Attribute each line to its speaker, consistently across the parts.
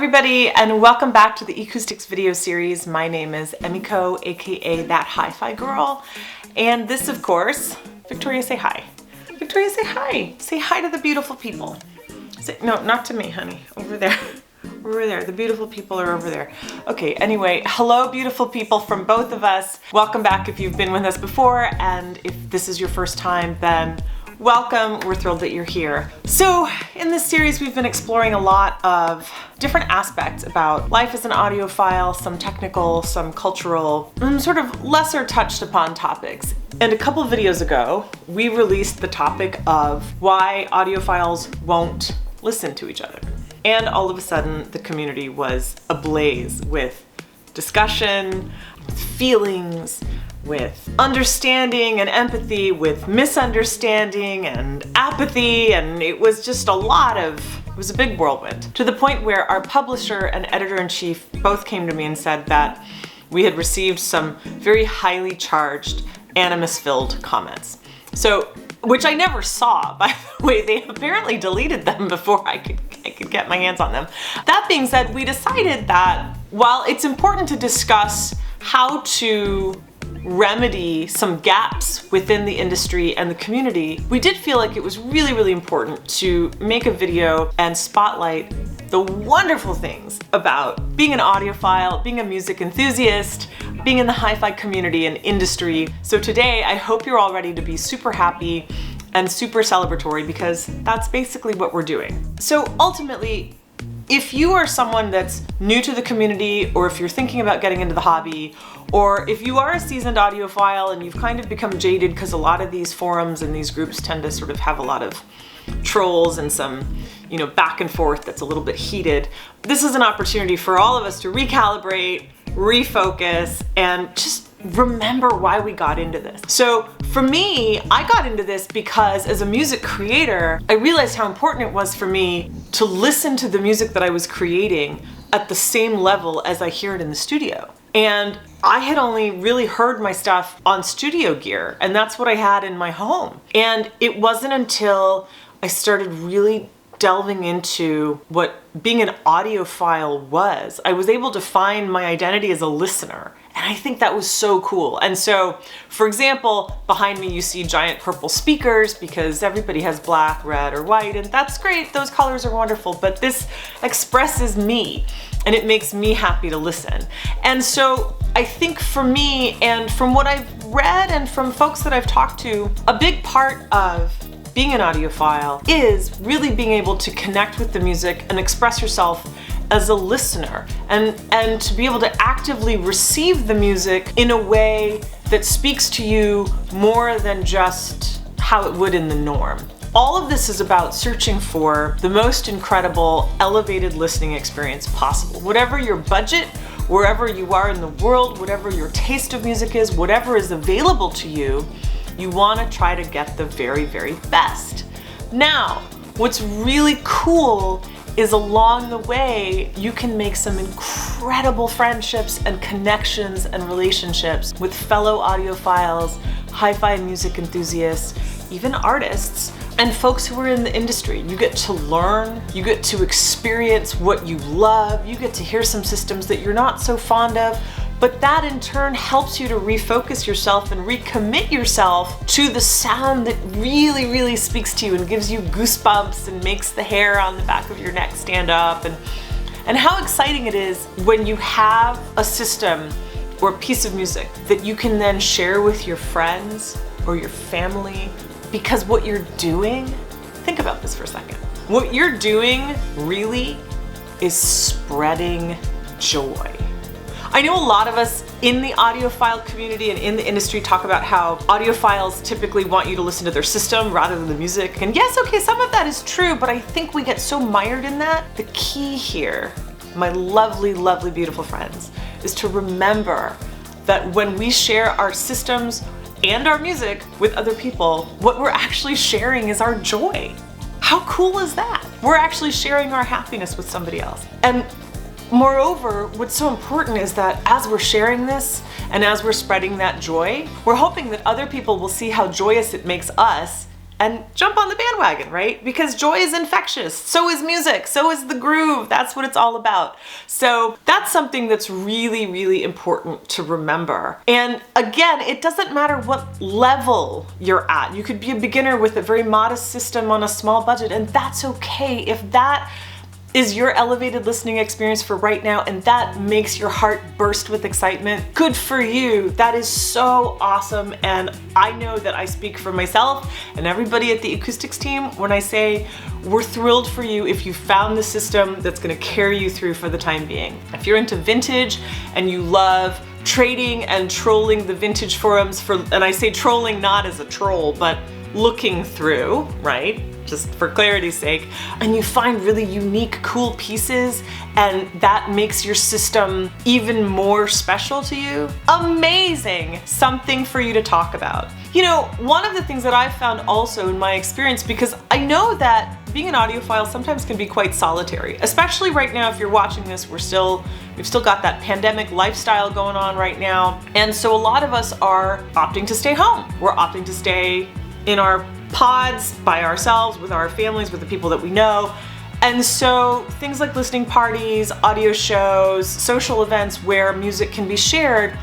Speaker 1: everybody, and welcome back to the Acoustics video series. My name is Emiko, aka ThatHiFiGirl, and this, of course, Victoria, say hi. Victoria, say hi. Say hi to the beautiful people. No, not to me, honey. Over there. Over there. The beautiful people are over there. Okay, anyway, hello beautiful people from both of us. Welcome back if you've been with us before, and if this is your first time, then welcome. We're thrilled that you're here. So in this series, we've been exploring a lot of different aspects about life as an audiophile, some technical, some cultural, sort of lesser touched upon topics. And a couple of videos ago, we released the topic of why audiophiles won't listen to each other. And all of a sudden, the community was ablaze with discussion, with feelings, with understanding and empathy, with misunderstanding and apathy, and it was just it was a big whirlwind. To the point where our publisher and editor-in-chief both came to me and said that we had received some very highly charged, animus-filled comments. So, which I never saw, by the way. They apparently deleted them before I could get my hands on them. That being said, we decided that while it's important to discuss how to remedy some gaps within the industry and the community, we did feel like it was really, really important to make a video and spotlight the wonderful things about being an audiophile, being a music enthusiast, being in the hi-fi community and industry. So today, I hope you're all ready to be super happy and super celebratory, because that's basically what we're doing. So ultimately, if you are someone that's new to the community, or if you're thinking about getting into the hobby, or if you are a seasoned audiophile and you've kind of become jaded because a lot of these forums and these groups tend to sort of have a lot of trolls and some, back and forth that's a little bit heated, this is an opportunity for all of us to recalibrate, refocus, and just remember why we got into this. So for me, I got into this because as a music creator, I realized how important it was for me to listen to the music that I was creating at the same level as I hear it in the studio. And I had only really heard my stuff on studio gear, and that's what I had in my home. And it wasn't until I started really delving into what being an audiophile was, I was able to find my identity as a listener. And I think that was so cool. And so, for example, behind me you see giant purple speakers because everybody has black, red, or white, and that's great. Those colors are wonderful, but this expresses me and it makes me happy to listen. And so I think for me, and from what I've read and from folks that I've talked to, a big part of being an audiophile is really being able to connect with the music and express yourself as a listener, and to be able to actively receive the music in a way that speaks to you more than just how it would in the norm. All of this is about searching for the most incredible, elevated listening experience possible. Whatever your budget, wherever you are in the world, whatever your taste of music is, whatever is available to you, you want to try to get the very, very best. Now, what's really cool is along the way, you can make some incredible friendships and connections and relationships with fellow audiophiles, hi-fi music enthusiasts, even artists, and folks who are in the industry. You get to learn, you get to experience what you love, you get to hear some systems that you're not so fond of, but that in turn helps you to refocus yourself and recommit yourself to the sound that really, really speaks to you and gives you goosebumps and makes the hair on the back of your neck stand up. And how exciting it is when you have a system or a piece of music that you can then share with your friends or your family, because what you're doing, think about this for a second. What you're doing really is spreading joy. I know a lot of us in the audiophile community and in the industry talk about how audiophiles typically want you to listen to their system rather than the music. And yes, okay, some of that is true, but I think we get so mired in that. The key here, my lovely, lovely, beautiful friends, is to remember that when we share our systems and our music with other people, what we're actually sharing is our joy. How cool is that? We're actually sharing our happiness with somebody else. And moreover, what's so important is that as we're sharing this and as we're spreading that joy, we're hoping that other people will see how joyous it makes us and jump on the bandwagon, right? Because joy is infectious. So is music. So is the groove. That's what it's all about. So that's something that's really, really important to remember. And again, it doesn't matter what level you're at. You could be a beginner with a very modest system on a small budget, and that's okay. If that is your elevated listening experience for right now and that makes your heart burst with excitement, good for you. That is so awesome. And I know that I speak for myself and everybody at the acoustics team when I say we're thrilled for you if you found the system that's going to carry you through for the time being. If you're into vintage and you love trading and trolling the vintage forums and I say trolling not as a troll, but looking through, right? Just for clarity's sake, and you find really unique, cool pieces, and that makes your system even more special to you, amazing! Something for you to talk about. You know, one of the things that I've found also in my experience, because I know that being an audiophile sometimes can be quite solitary, especially right now if you're watching this, we've still got that pandemic lifestyle going on right now, and so a lot of us are opting to stay home. We're opting to stay in our pods by ourselves, with our families, with the people that we know. And so things like listening parties, audio shows, social events where music can be shared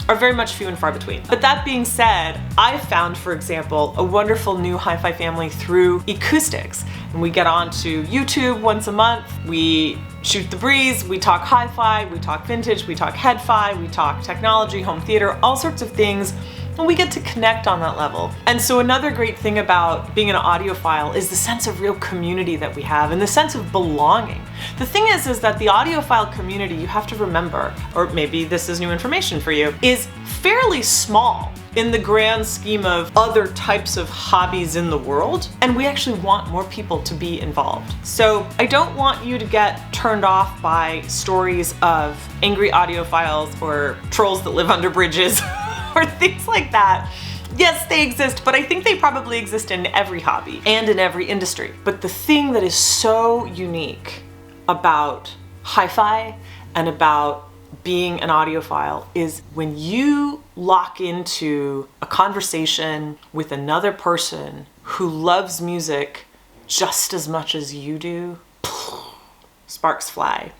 Speaker 1: are very much few and far between. But that being said, I found, for example, a wonderful new hi-fi family through acoustics. And we get on to YouTube once a month, we shoot the breeze, we talk hi-fi, we talk vintage, we talk head-fi, we talk technology, home theater, all sorts of things. And we get to connect on that level. And so another great thing about being an audiophile is the sense of real community that we have and the sense of belonging. The thing is that the audiophile community, you have to remember, or maybe this is new information for you, is fairly small in the grand scheme of other types of hobbies in the world. And we actually want more people to be involved. So I don't want you to get turned off by stories of angry audiophiles or trolls that live under bridges or things like that. Yes, they exist, but I think they probably exist in every hobby and in every industry. But the thing that is so unique about hi-fi and about being an audiophile is when you lock into a conversation with another person who loves music just as much as you do, sparks fly.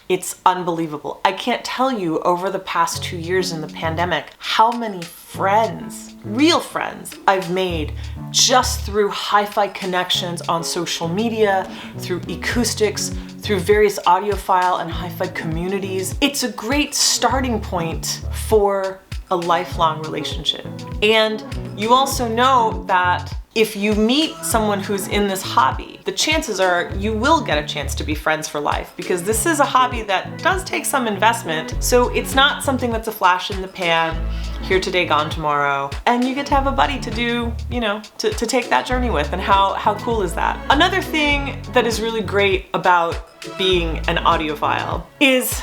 Speaker 1: It's unbelievable. I can't tell you over the past 2 years in the pandemic how many friends, real friends, I've made just through hi-fi connections on social media, through acoustics, through various audiophile and hi-fi communities. It's a great starting point for a lifelong relationship. And you also know that if you meet someone who's in this hobby, the chances are you will get a chance to be friends for life, because this is a hobby that does take some investment. So it's not something that's a flash in the pan, here today, gone tomorrow. And you get to have a buddy to do, you know, to take that journey with. And how cool is that? Another thing that is really great about being an audiophile is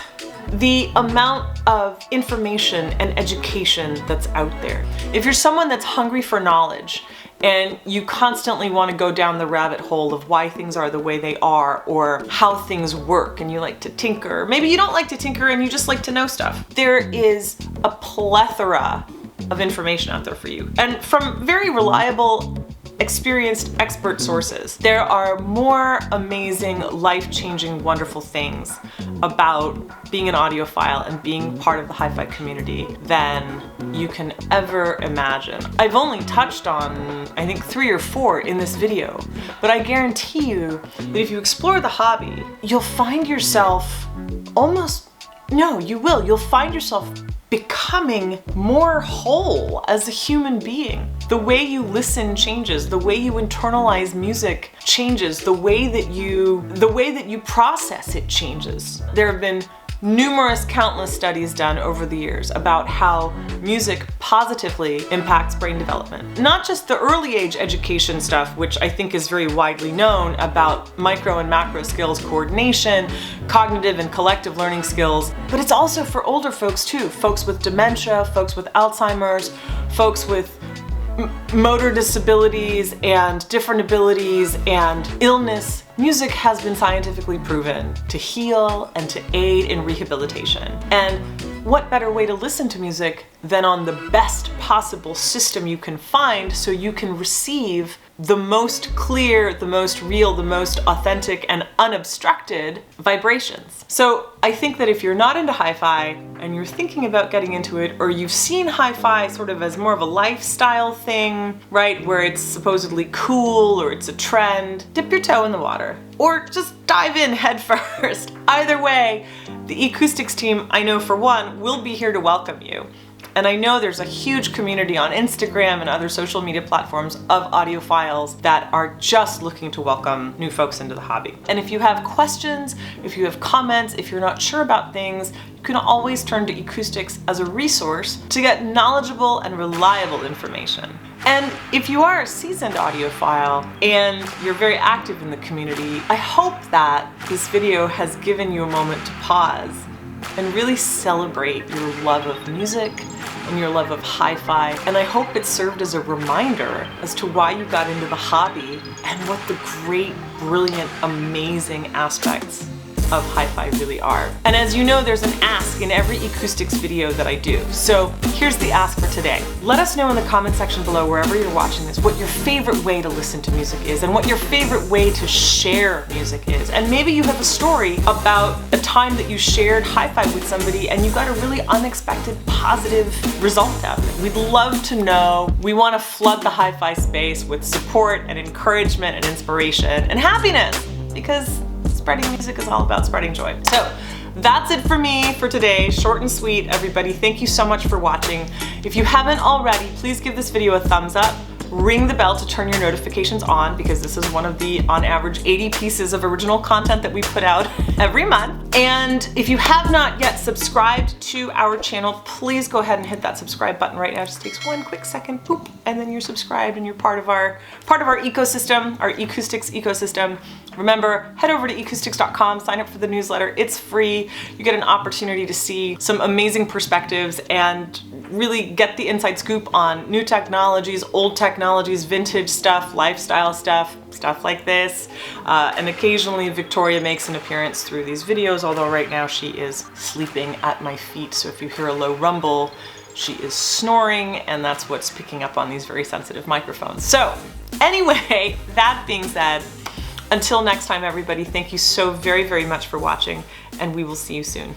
Speaker 1: the amount of information and education that's out there. If you're someone that's hungry for knowledge and you constantly want to go down the rabbit hole of why things are the way they are or how things work, and you like to tinker, maybe you don't like to tinker and you just like to know stuff, there is a plethora of information out there for you, and from very reliable, experienced expert sources. There are more amazing, life-changing, wonderful things about being an audiophile and being part of the hi-fi community than you can ever imagine. I've only touched on, I think, 3 or 4 in this video, but I guarantee you that if you explore the hobby, you'll find yourself you'll find yourself becoming more whole as a human being. The way you listen changes, the way you internalize music changes, the way that you process it changes. There have been numerous, countless studies done over the years about how music positively impacts brain development. Not just the early age education stuff, which I think is very widely known about micro and macro skills coordination, cognitive and collective learning skills, but it's also for older folks too. Folks with dementia, folks with Alzheimer's, folks with motor disabilities and different abilities and illness. Music has been scientifically proven to heal and to aid in rehabilitation. And what better way to listen to music than on the best possible system you can find so you can receive the most clear, the most real, the most authentic and unobstructed vibrations. So I think that if you're not into hi-fi and you're thinking about getting into it, or you've seen hi-fi sort of as more of a lifestyle thing, right, where it's supposedly cool or it's a trend, dip your toe in the water. Or just dive in head first. Either way, the Acoustics team, I know for one, will be here to welcome you. And I know there's a huge community on Instagram and other social media platforms of audiophiles that are just looking to welcome new folks into the hobby. And if you have questions, if you have comments, if you're not sure about things, you can always turn to Acoustics as a resource to get knowledgeable and reliable information. And if you are a seasoned audiophile and you're very active in the community, I hope that this video has given you a moment to pause and really celebrate your love of music and your love of hi-fi. And I hope it served as a reminder as to why you got into the hobby and what the great, brilliant, amazing aspects of hi-fi really are. And as you know, there's an ask in every Acoustics video that I do. So here's the ask for today. Let us know in the comment section below, wherever you're watching this, what your favorite way to listen to music is and what your favorite way to share music is. And maybe you have a story about a time that you shared hi-fi with somebody and you got a really unexpected positive result out of it. We'd love to know. We want to flood the hi-fi space with support and encouragement and inspiration and happiness, because spreading music is all about spreading joy. So that's it for me for today. Short and sweet, everybody. Thank you so much for watching. If you haven't already, please give this video a thumbs up. Ring the bell to turn your notifications on, because this is one of the, on average, 80 pieces of original content that we put out every month. And if you have not yet subscribed to our channel, please go ahead and hit that subscribe button right now. It just takes one quick second, boop, and then you're subscribed and you're part of our ecosystem, our Acoustics ecosystem. Remember, head over to ecoustics.com, sign up for the newsletter. It's free. You get an opportunity to see some amazing perspectives and really get the inside scoop on new technologies, old technologies, vintage stuff, lifestyle stuff, stuff like this. And occasionally Victoria makes an appearance through these videos, although right now she is sleeping at my feet. So if you hear a low rumble, she is snoring, and that's what's picking up on these very sensitive microphones. So anyway, that being said, until next time, everybody, thank you so very, very much for watching, and we will see you soon.